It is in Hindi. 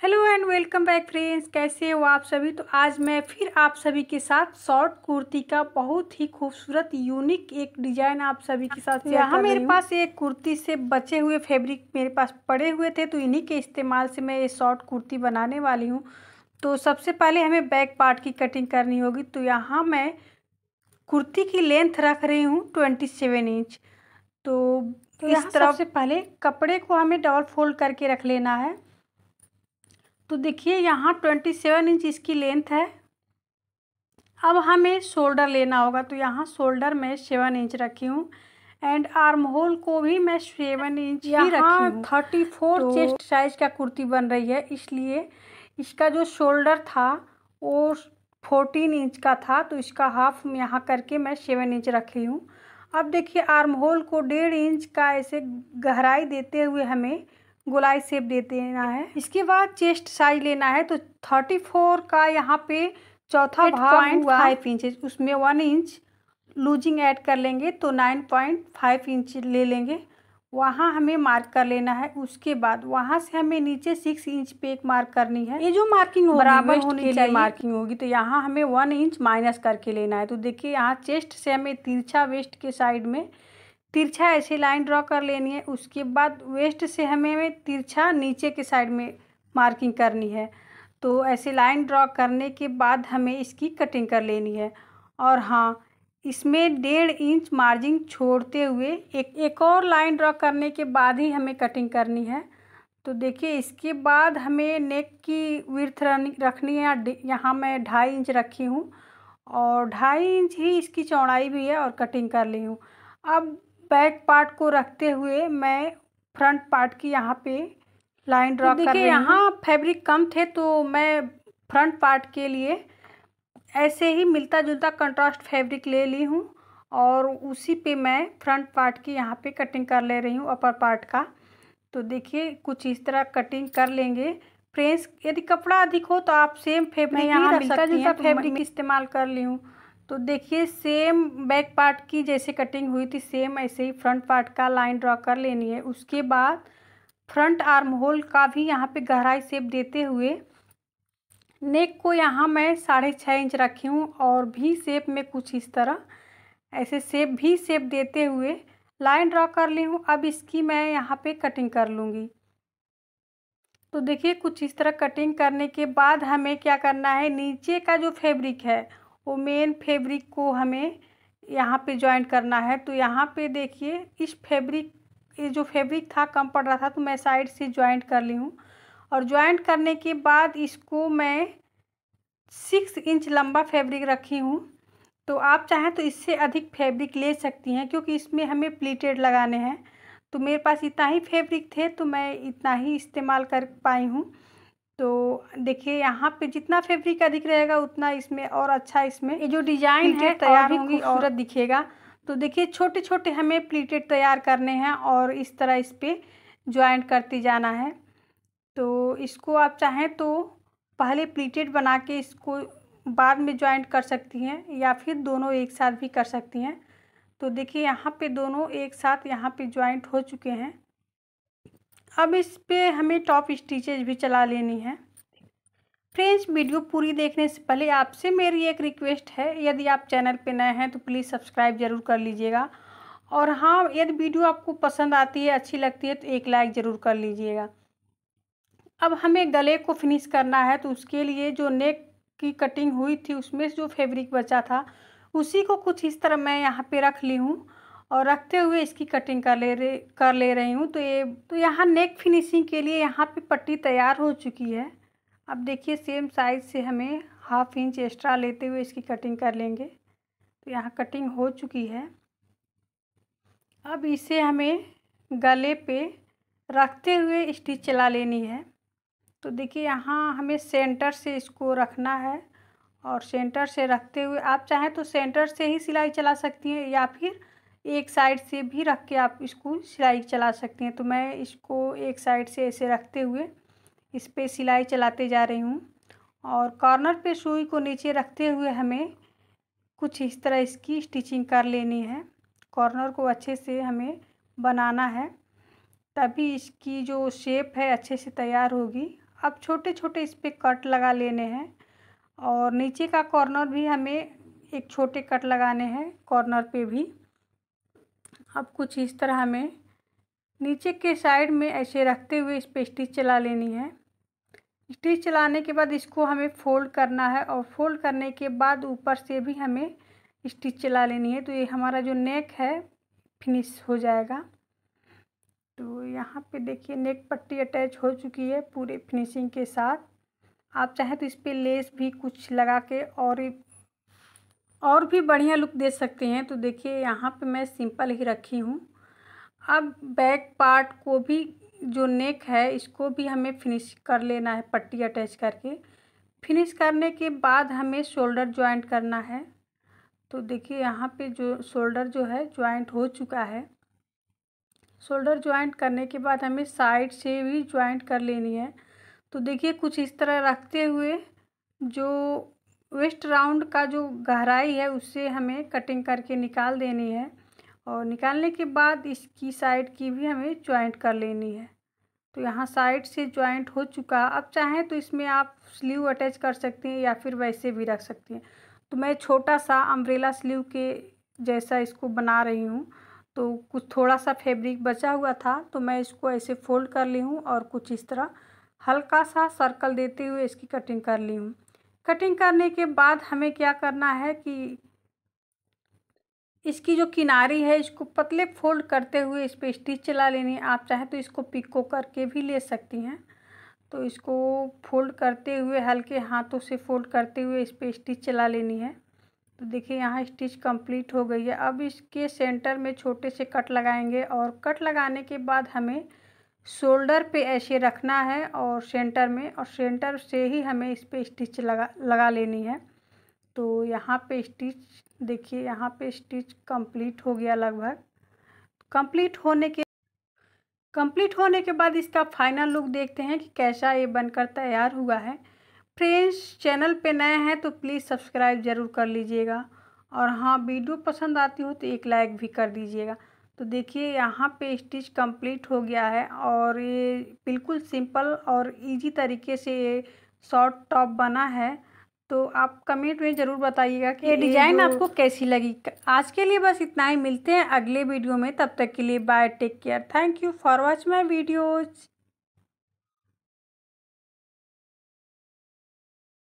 Hello and welcome back friends, कैसे हो आप सभी। तो आज मैं फिर आप सभी के साथ शॉर्ट कुर्ती का बहुत ही खूबसूरत यूनिक एक डिज़ाइन आप सभी के साथ शेयर कर रही हूँ। मेरे पास एक कुर्ती से बचे हुए फैब्रिक मेरे पास पड़े हुए थे, तो इन्हीं के इस्तेमाल से मैं ये शॉर्ट कुर्ती बनाने वाली हूँ। तो सबसे पहले हमें बैक पार्ट की कटिंग करनी होगी। तो यहाँ मैं कुर्ती की लेंथ रख रही हूँ 27 इंच। तो इस तरह सबसे पहले कपड़े को हमें डबल फोल्ड करके रख लेना है। तो देखिए यहाँ 27 इंच इसकी लेंथ है। अब हमें शोल्डर लेना होगा, तो यहाँ शोल्डर में 7 इंच रखी हूँ एंड आर्म होल को भी मैं 7 इंच ही रखी हूँ। 34 चेस्ट साइज का कुर्ती बन रही है, इसलिए इसका जो शोल्डर था वो 14 इंच का था, तो इसका हाफ यहाँ करके मैं 7 इंच रखी हूँ। अब देखिए आर्म होल को 1.5 इंच का ऐसे गहराई देते हुए हमें गोलाई शेप दे देना है। इसके बाद चेस्ट साइज लेना है, तो 34 का यहाँ पे चौथा भाग हुआ 5 इंच, उसमें 1 इंच लूजिंग ऐड कर लेंगे, तो 9.5 इंच ले लेंगे। वहाँ हमें मार्क कर लेना है। उसके बाद वहाँ से हमें नीचे 6 इंच पे एक मार्क करनी है। ये जो मार्किंग होगी बराबर होनी चाहिए मार्किंग होगी, तो यहाँ हमें 1 इंच माइनस करके लेना है। तो देखिए यहाँ चेस्ट से हमें तिरछा वेस्ट के साइड में तिरछा ऐसे लाइन ड्रॉ कर लेनी है। उसके बाद वेस्ट से हमें तिरछा नीचे के साइड में मार्किंग करनी है। तो ऐसे लाइन ड्रॉ करने के बाद हमें इसकी कटिंग कर लेनी है। और हाँ, इसमें 1.5 इंच मार्जिन छोड़ते हुए एक और लाइन ड्रॉ करने के बाद ही हमें कटिंग करनी है। तो देखिए इसके बाद हमें नेक की विड्थ रखनी है। यहाँ मैं 2.5 इंच रखी हूँ और 2.5 इंच ही इसकी चौड़ाई भी है और कटिंग कर ली हूँ। अब बैक पार्ट को रखते हुए मैं फ्रंट पार्ट की यहाँ पे लाइन ड्रॉ कर रही हूँ। यहाँ फैब्रिक कम थे, तो मैं फ्रंट पार्ट के लिए ऐसे ही मिलता जुलता कंट्रास्ट फैब्रिक ले ली हूँ और उसी पे मैं फ्रंट पार्ट की यहाँ पे कटिंग कर ले रही हूँ अपर पार्ट का। तो देखिए कुछ इस तरह कटिंग कर लेंगे। फ्रेंड्स, यदि कपड़ा अधिक हो तो आप सेम फैब्रिक यहाँ मिलता जुलता फैब्रिक इस्तेमाल कर ली हूँ। तो देखिए सेम बैक पार्ट की जैसे कटिंग हुई थी, सेम ऐसे ही फ्रंट पार्ट का लाइन ड्रॉ कर लेनी है। उसके बाद फ्रंट आर्म होल का भी यहाँ पे गहराई शेप देते हुए नेक को यहाँ मैं 6.5 इंच रखी हूँ और भी शेप में कुछ इस तरह ऐसे शेप देते हुए लाइन ड्रॉ कर ली हूँ। अब इसकी मैं यहाँ पे कटिंग कर लूँगी। तो देखिए कुछ इस तरह कटिंग करने के बाद हमें क्या करना है, नीचे का जो फैब्रिक है वो मेन फैब्रिक को हमें यहाँ पे जॉइंट करना है। तो यहाँ पे देखिए इस फैब्रिक, ये जो फैब्रिक था कम पड़ रहा था, तो मैं साइड से जॉइंट कर ली हूँ। और जॉइंट करने के बाद इसको मैं 6 इंच लंबा फैब्रिक रखी हूँ। तो आप चाहें तो इससे अधिक फैब्रिक ले सकती हैं, क्योंकि इसमें हमें प्लीटेड लगाने हैं। तो मेरे पास इतना ही फैब्रिक थे, तो मैं इतना ही इस्तेमाल कर पाई हूँ। तो देखिए यहाँ पे जितना फैब्रिक अधिक रहेगा उतना इसमें और अच्छा, इसमें ये जो डिज़ाइन है तैयार होगी और दिखेगा। तो देखिए छोटे छोटे हमें प्लीटेड तैयार करने हैं और इस तरह इस पर ज्वाइंट करते जाना है। तो इसको आप चाहें तो पहले प्लीटेड बना के इसको बाद में ज्वाइंट कर सकती हैं, या फिर दोनों एक साथ भी कर सकती हैं। तो देखिए यहाँ पे दोनों एक साथ यहाँ पे ज्वाइंट हो चुके हैं। अब इस पे हमें टॉप स्टिचेज भी चला लेनी है। फ्रेंड्स, वीडियो पूरी देखने से पहले आपसे मेरी एक रिक्वेस्ट है, यदि आप चैनल पे नए हैं तो प्लीज़ सब्सक्राइब ज़रूर कर लीजिएगा। और हाँ, यदि वीडियो आपको पसंद आती है, अच्छी लगती है, तो एक लाइक ज़रूर कर लीजिएगा। अब हमें गले को फिनिश करना है, तो उसके लिए जो नेक की कटिंग हुई थी उसमें जो फैब्रिक बचा था उसी को कुछ इस तरह मैं यहाँ पे रख ली हूँ और रखते हुए इसकी कटिंग कर ले रही हूँ। तो यहाँ नेक फिनिशिंग के लिए यहाँ पे पट्टी तैयार हो चुकी है। अब देखिए सेम साइज़ से हमें 1/2 इंच एक्स्ट्रा लेते हुए इसकी कटिंग कर लेंगे। तो यहाँ कटिंग हो चुकी है। अब इसे हमें गले पे रखते हुए स्टिच चला लेनी है। तो देखिए यहाँ हमें सेंटर से इसको रखना है और सेंटर से रखते हुए आप चाहें तो सेंटर से ही सिलाई चला सकती हैं, या फिर एक साइड से भी रख के आप इसको सिलाई चला सकती हैं। तो मैं इसको एक साइड से ऐसे रखते हुए इस पे सिलाई चलाते जा रही हूँ और कॉर्नर पे सुई को नीचे रखते हुए हमें कुछ इस तरह इसकी स्टिचिंग कर लेनी है। कॉर्नर को अच्छे से हमें बनाना है, तभी इसकी जो शेप है अच्छे से तैयार होगी। अब छोटे छोटे इस पे कट लगा लेने हैं और नीचे का कॉर्नर भी हमें एक छोटे कट लगाने हैं कॉर्नर पे भी। अब कुछ इस तरह हमें नीचे के साइड में ऐसे रखते हुए इस पे स्टिच चला लेनी है। स्टिच चलाने के बाद इसको हमें फोल्ड करना है और फोल्ड करने के बाद ऊपर से भी हमें स्टिच चला लेनी है। तो ये हमारा जो नेक है फिनिश हो जाएगा। तो यहाँ पे देखिए नेक पट्टी अटैच हो चुकी है पूरे फिनिशिंग के साथ। आप चाहें तो इस पर लेस भी कुछ लगा के और भी बढ़िया लुक दे सकते हैं। तो देखिए यहाँ पे मैं सिंपल ही रखी हूँ। अब बैक पार्ट को भी जो नेक है इसको भी हमें फिनिश कर लेना है पट्टी अटैच करके। फिनिश करने के बाद हमें शोल्डर जॉइंट करना है। तो देखिए यहाँ पे जो शोल्डर जो है जॉइंट हो चुका है। शोल्डर जॉइंट करने के बाद हमें साइड से भी जॉइंट कर लेनी है। तो देखिए कुछ इस तरह रखते हुए जो वेस्ट राउंड का जो गहराई है उससे हमें कटिंग करके निकाल देनी है और निकालने के बाद इसकी साइड की भी हमें जॉइंट कर लेनी है। तो यहाँ साइड से जॉइंट हो चुका। अब चाहें तो इसमें आप स्लीव अटैच कर सकते हैं या फिर वैसे भी रख सकती हैं। तो मैं छोटा सा अम्ब्रेला स्लीव के जैसा इसको बना रही हूँ। तो कुछ थोड़ा सा फैब्रिक बचा हुआ था तो मैं इसको ऐसे फोल्ड कर ली हूँ और कुछ इस तरह हल्का सा सर्कल देते हुए इसकी कटिंग कर ली हूँ। कटिंग करने के बाद हमें क्या करना है कि इसकी जो किनारी है इसको पतले फोल्ड करते हुए इस पर स्टिच चला लेनी है। आप चाहें तो इसको पिको करके भी ले सकती हैं। तो इसको फोल्ड करते हुए हल्के हाथों से फोल्ड करते हुए इस पर स्टिच चला लेनी है। तो देखिए यहाँ स्टिच कंप्लीट हो गई है। अब इसके सेंटर में छोटे से कट लगाएंगे और कट लगाने के बाद हमें शोल्डर पे ऐसे रखना है और सेंटर में, और सेंटर से ही हमें इस पे स्टिच लगा लेनी है। तो यहाँ पे स्टिच देखिए यहाँ पे स्टिच कंप्लीट हो गया लगभग। कंप्लीट होने के बाद इसका फाइनल लुक देखते हैं कि कैसा ये बनकर तैयार हुआ है। फ्रेंड्स चैनल पे नए हैं तो प्लीज़ सब्सक्राइब ज़रूर कर लीजिएगा और हाँ वीडियो पसंद आती हो तो एक लाइक भी कर दीजिएगा। तो देखिए यहाँ पे स्टिच कंप्लीट हो गया है और ये बिल्कुल सिंपल और इजी तरीके से ये शॉर्ट टॉप बना है। तो आप कमेंट में ज़रूर बताइएगा कि ये डिज़ाइन आपको कैसी लगी। आज के लिए बस इतना ही, मिलते हैं अगले वीडियो में। तब तक के लिए bye, take care, thank you for watch my videos.